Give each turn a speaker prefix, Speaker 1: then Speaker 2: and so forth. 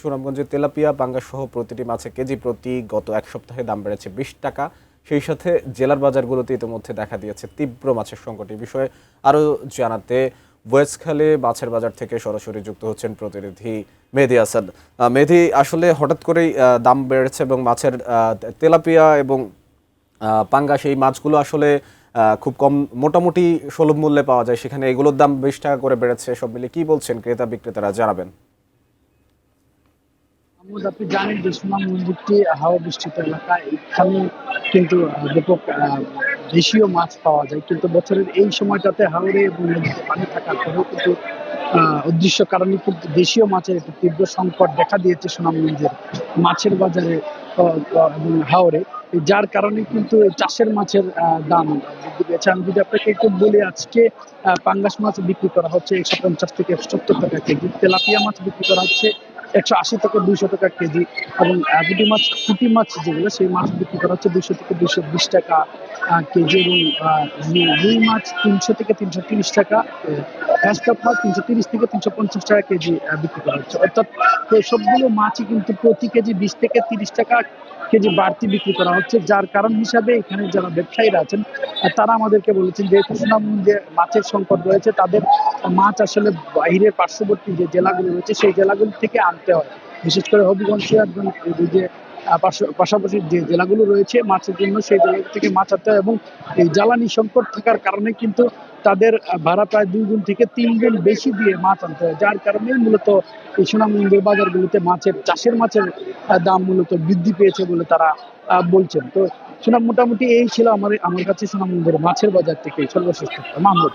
Speaker 1: সুনামগঞ্জের তেলাপিয়া পাঙ্গাস সহ প্রতিটি মাছে কেজি প্রতি গত এক সপ্তাহে দাম বেড়েছে ২০ টাকা। সেই সাথে জেলার বাজারগুলোতে ইতিমধ্যে দেখা দিয়েছে তীব্র মাছের সংকট। এই বিষয়ে আরও জানাতে বয়েজখালী মাছের বাজার থেকে সরাসরি যুক্ত হচ্ছেন প্রতিনিধি মেহেদী আসাদ। মেহেদী, আসলে হঠাৎ করেই দাম বেড়েছে এবং মাছের তেলাপিয়া এবং পাঙ্গাস এই মাছগুলো আসলে খুব কম, মোটামুটি সুলভ মূল্যে পাওয়া যায়, সেখানে এগুলোর দাম ২০ টাকা করে বেড়েছে। সব মিলে কি বলছেন ক্রেতা বিক্রেতারা, জানাবেন।
Speaker 2: আপনি জানেন যে সুনামগঞ্জ একটি হাওয়া বৃষ্টিত এলাকা। এখানে কিন্তু ব্যাপক দেশীয় মাছ পাওয়া যায়, কিন্তু বছরের এই সময়টাতে হাওরে এবং নদীতে পানি থাকার পরেও কিন্তু অদৃশ্য কারণে কিন্তু দেশীয় মাছের একটি তীব্র সংকট দেখা দিয়েছে সুনামগঞ্জের মাছের বাজারে এবং হাওরে। যার কারণে কিন্তু চাষের মাছের দাম বৃদ্ধি পেয়েছে। আমি যদি আপনাকে একটু বলি, আজকে পাঙ্গাস মাছ বিক্রি করা হচ্ছে ১৫০ থেকে ১৭০ টাকা কেজি, তেলাপিয়া মাছ বিক্রি করা হচ্ছে ১৮০ থেকে ২০০ টাকা কেজি, এবং পুঁটি মাছ যেগুলো সেই মাছ বিক্রি করা হচ্ছে ২০০ থেকে ২২০ টাকা কেজি, এবং রুই মাছ ৩০০ থেকে ৩৩০ টাকা, গ্যাসকাপ মাছ ৩৩০ থেকে ৩৫০ টাকা কেজি বিক্রি করা হচ্ছে। অর্থাৎ সবগুলো মাছই কিন্তু প্রতি কেজি ২০ থেকে ৩০ টাকা কেজি বাড়তি বিক্রি করা হচ্ছে। যার কারণ হিসাবে এখানে যারা ব্যবসায়ীরা আছেন তারা আমাদেরকে বলেছেন যে সুনামগঞ্জে মাছের সংকট রয়েছে, তাদের মাছ আসলে বাইরের পার্শ্ববর্তী যে জেলাগুলো রয়েছে সেই জেলাগুলো থেকে আনতে হয়। বিশেষ করে হবিগঞ্জ, সিরাজগঞ্জ, যে পাশাপাশি যে জেলাগুলো রয়েছে মাছের জন্য, সেই জায়গা থেকে মাছ আনতে হয়, এবং এই জ্বালানি সংকট থাকার কারণে কিন্তু তাদের ভাড়া প্রায় ২ গুণ থেকে ৩ গুণ বেশি দিয়ে মাছ আনতে হয়। যার কারণে মূলত এই সুনামগঞ্জের বাজারগুলোতে চাষের মাছের দাম মূলত বৃদ্ধি পেয়েছে বলে তারা বলছেন। তো মোটামুটি এই ছিল আমার কাছে সুনামগঞ্জের মাছের বাজার থেকে সর্বশেষ তথ্য। মাহমুদ।